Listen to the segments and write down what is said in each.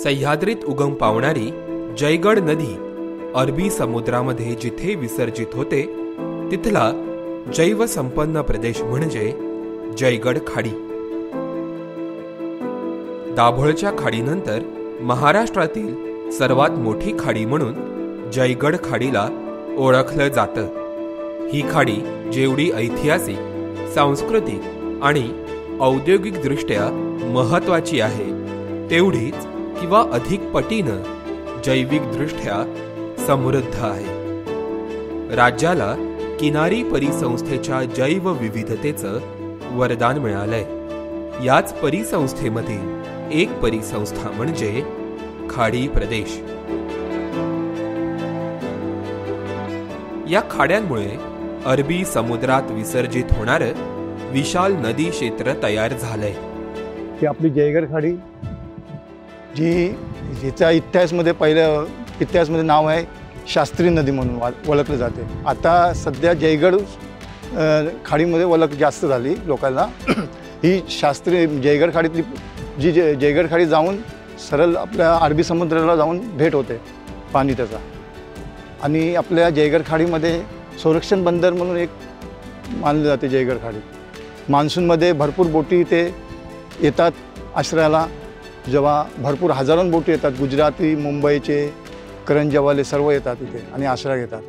सह्याद्रीत उगम पावणारी जयगड नदी अरबी समुद्रामध्ये जिथे विसर्जित होते तिथला जैवसंपन्न प्रदेश म्हणजे जयगड खाडी. दाभोळच्या खाडीनंतर महाराष्ट्रातील सर्वात मोठी खाडी म्हणून जयगड खाडीला ओळखलं जातं. ही खाडी जेवढी ऐतिहासिक, सांस्कृतिक आणि औद्योगिकदृष्ट्या महत्त्वाची आहे तेवढीच किंवा अधिक पटीनं जैविकदृष्ट्या समृद्ध आहे. राज्याला किनारी परिसंस्थेच्या जैवविविधतेचं वरदान मिळालंय. याच परिसंस्थेमधील एक परिसंस्था म्हणजे खाडी प्रदेश. या खाड्यांमुळे अरबी समुद्रात विसर्जित होणारं विशाल नदी क्षेत्र तयार झालंय. की आपली जयगड खाडी जी जिचा इतिहासमध्ये पहिलं इतिहासमध्ये नाव आहे शास्त्री नदी म्हणून ओळखलं जाते. आता सध्या जयगड खाडीमध्ये ओळख जास्त झाली लोकांना. ही शास्त्री जयगड खाडीतली जी जयगड खाडी जाऊन सरळ आपल्या अरबी समुद्राला जाऊन भेट होते पाणी त्याचा. आणि आपल्या जयगड खाडीमध्ये संरक्षण बंदर म्हणून एक मानले जाते जयगड खाडी. मान्सूनमध्ये भरपूर बोटी इथे येतात आश्रयाला. जेव्हा भरपूर हजारों बोटी येतात, गुजराती, मुंबईचे, करंजवाले सर्व येतात इथे आणि आश्रय घेतात.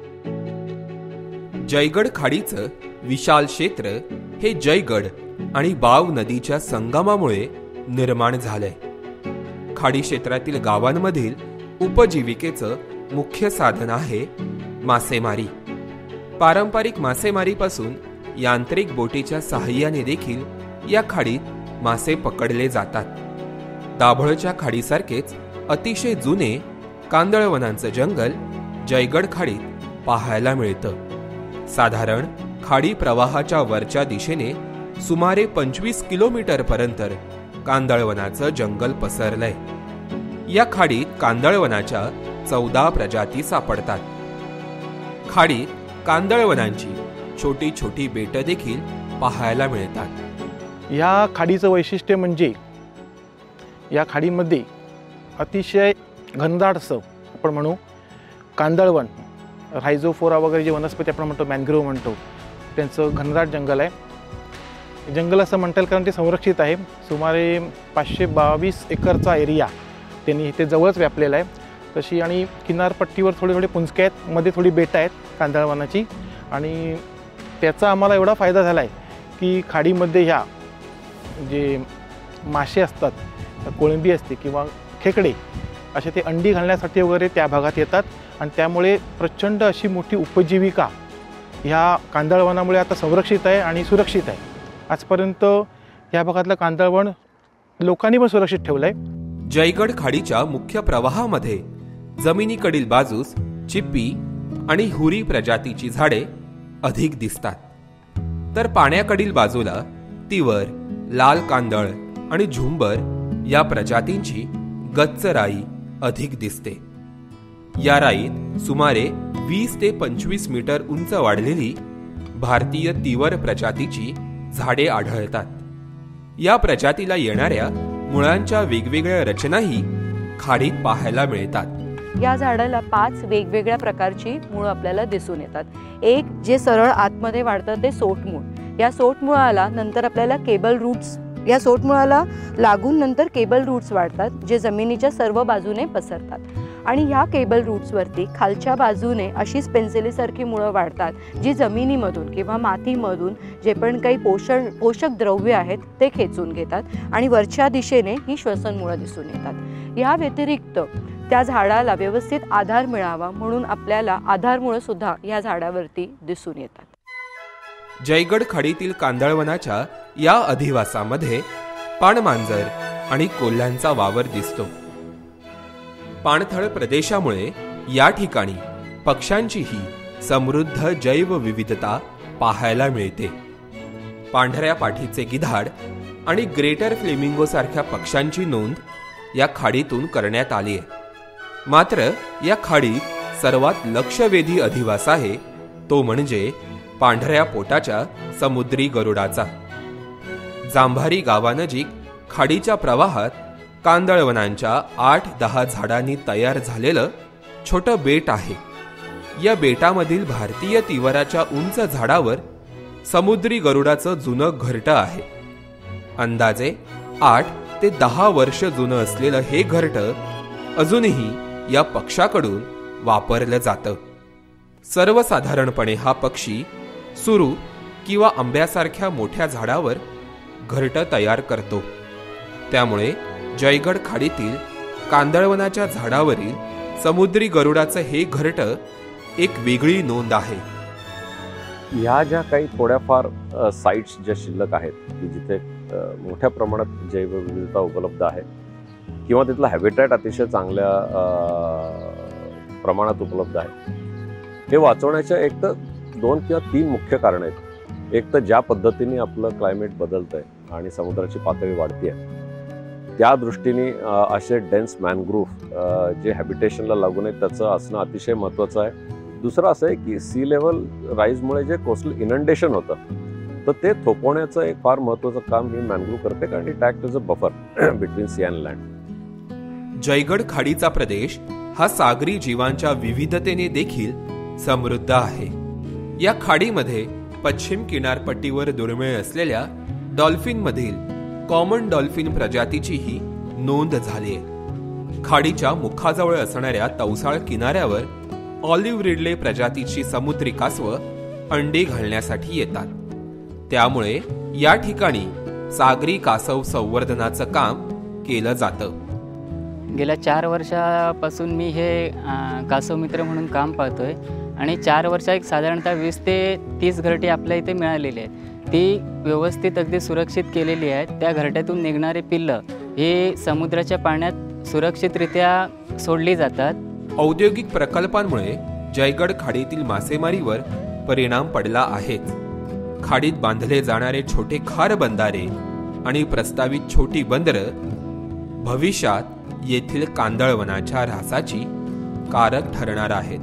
जयगड खाडीचं विशाल क्षेत्र हे जयगड आणि बाव नदीच्या संगमामुळे निर्माण झालंय. खाडी क्षेत्रातील गावांमधील उपजीविकेचं मुख्य साधन आहे मासेमारी. पारंपरिक मासेमारीपासून यांत्रिक बोटीच्या सहाय्याने देखील या खाडीत मासे पकडले जातात. दाभोळच्या खाडीसारखेच अतिशय जुने कांदळवनांचं जंगल जयगड खाडीत पाहायला मिळतं. साधारण खाडी प्रवाहाच्या वरच्या दिशेने सुमारे 25 किलोमीटर पर्यंत कांदळवनाचं जंगल पसरलंय. या खाडीत कांदळवनाच्या 14 प्रजाती सापडतात. खाडीत कांदळवनांची छोटी छोटी बेटं देखील पाहायला मिळतात. या खाडीचं वैशिष्ट्य म्हणजे या खाडीमध्ये अतिशय घनदाटसं आपण म्हणू कांदळवन, रायझोफोरा वगैरे जे वनस्पती आपण म्हणतो, मॅनग्रोव्ह म्हणतो, त्यांचं घनदाट जंगल आहे. जंगल असं म्हणता येईल कारण ते संरक्षित आहे. सुमारे 522 एकरचा एरिया त्यांनी इथे जवळच व्यापलेला आहे. तशी आणि किनारपट्टीवर थोडे थोडे पुंजके आहेत, मध्ये थोडी बेटं आहेत कांदळवनाची. आणि त्याचा आम्हाला एवढा फायदा झाला आहे की खाडीमध्ये ह्या जे मासे असतात, कोळंबी असते किंवा खेकडे, असे ते अंडी घालण्यासाठी वगैरे त्या भागात येतात. आणि त्यामुळे प्रचंड अशी मोठी उपजीविका ह्या कांदळवनामुळे आता संरक्षित आहे आणि सुरक्षित आहे. आजपर्यंत या भागातलं कांदळवन लोकांनी पण सुरक्षित ठेवलं आहे. जयगड खाडीच्या मुख्य प्रवाहामध्ये जमिनीकडील बाजूस चिप्पी आणि हुरी प्रजातीची झाडे अधिक दिसतात, तर पाण्याकडील बाजूला तिवर, लाल कांदळ आणि झुंबर या प्रजातींची गच्च राई अधिक दिसते. या राईत सुमारे 20 ते 25 मीटर उंच वाढलेली भारतीय तिवर प्रजातीची झाडे आढळतात. या प्रजातीला येणाऱ्या मुळांच्या वेगवेगळ्या रचनाही खाडीत पाहायला मिळतात. या झाडाला 5 वेगवेगळ्या प्रकारची मुळं आपल्याला दिसून येतात. एक जे सरळ आतमध्ये वाढतं ते सोटमूळ. या सोटमुळाला नंतर आपल्याला केबल रूट्स, या सोटमुळाला लागून नंतर केबल रूट्स वाढतात जे जमिनीच्या सर्व बाजूने पसरतात. आणि ह्या केबल रूट्सवरती खालच्या बाजूने अशीच पेन्सिलीसारखी मुळं वाढतात जी जमिनीमधून किंवा मातीमधून जे पण काही पोषक द्रव्य आहेत ते खेचून घेतात. आणि वरच्या दिशेने ही श्वसन मुळं दिसून येतात. या व्यतिरिक्त त्या झाडाला व्यवस्थित आधार मिळावा म्हणून आपल्याला आधारमुळं सुद्धा या झाडावरती दिसून येतात. जयगड खाडीतील कांदळवनाच्या या अधिवासामध्ये पाणमांजर आणि कोल्ह्यांचा वावर दिसतो. पाणथळ प्रदेशामुळे या ठिकाणी पक्ष्यांचीही समृद्ध जैवविविधता पाहायला मिळते. पांढऱ्या पाठीचे गिधाड आणि ग्रेटर फ्लेमिंगो सारख्या पक्ष्यांची नोंद या खाडीतून करण्यात आली आहे. मात्र या खाडीत सर्वात लक्षवेधी अधिवास आहे तो म्हणजे पांढऱ्या पोटाच्या समुद्री गरुडाचा. जांभारी गावानजीक खाडीच्या प्रवाहात कांदळवनांच्या 8-10 झाडांनी तयार झालेलं छोटं बेट आहे. या बेटामधील भारतीय तिवराच्या उंच झाडावर समुद्री गरुडाचं जुनं घरटं आहे. अंदाजे 8 ते 10 वर्ष जुनं असलेलं हे घरटं अजूनही या पक्षाकडून वापरलं जातं. सर्वसाधारणपणे हा पक्षी सुरू किंवा आंब्यासारख्या मोठ्या झाडावर घरटं तयार करतो. त्यामुळे जयगड खाडीतील कांदळवनाच्या झाडावरील समुद्री गरुडाचं हे घरटं एक वेगळी नोंद आहे. ह्या ज्या काही थोड्याफार साईट्स ज्या शिल्लक आहेत की जिथे मोठ्या प्रमाणात जैवविविधता उपलब्ध आहे किंवा तिथला हॅबिटॅट अतिशय चांगल्या प्रमाणात उपलब्ध आहे, हे वाचवण्याच्या एक तर 2 किंवा 3 मुख्य कारणं आहेत. एक तर ज्या पद्धतीने आपलं क्लायमेट बदलतंय आणि समुद्राची पातळी वाढते आहे, त्या दृष्टीने असे डेन्स मॅनग्रोव्ह जे हॅबिटेशनला लागून आहेत त्याचं असणं अतिशय महत्त्वाचं आहे. दुसरं असं आहे की सी लेवल राईजमुळे जे कोस्टल इनंडेशन होतं तर ते थोपवण्याचं एक फार महत्त्वाचं काम ही मॅनग्रोव्ह करते, कारण it act as a buffer between sea and land. Jaigad खाडीचा प्रदेश हा सागरी जीवांच्या विविधतेने देखील समृद्ध आहे. या खाडीमध्ये पश्चिम किनारपट्टीवर दुर्मिळ असलेल्या डॉल्फिनमधील कॉमन डॉल्फिन प्रजातीचीही नोंद झाली आहे. खाडीच्या मुखाजवळ असणाऱ्या तवसाळ किनाऱ्यावर ऑलिव्ह रिडले प्रजातीची समुद्री कासवं अंडी घालण्यासाठी येतात. त्यामुळे या ठिकाणी सागरी कासव संवर्धनाचं काम केलं जातं. गेल्या 4 वर्षापासून मी हे कासव मित्र म्हणून काम पाहतोय आणि 4 वर्षात एक साधारणतः 20 ते 30 घरटे आपल्या इथे मिळालेली आहेत. ती व्यवस्थित अगदी सुरक्षित केलेली आहेत. त्या घरट्यातून निघणारे पिल्लं हे समुद्राच्या पाण्यात सुरक्षितरित्या सोडली जातात. औद्योगिक प्रकल्पांमुळे जयगड खाडीतील मासेमारीवर परिणाम पडला आहेच. खाडीत बांधले जाणारे छोटे खार बंधारे आणि प्रस्तावित छोटी बंदरं भविष्यात येथील कांदळवनाच्या ऱ्हासाची कारक ठरणार आहेत.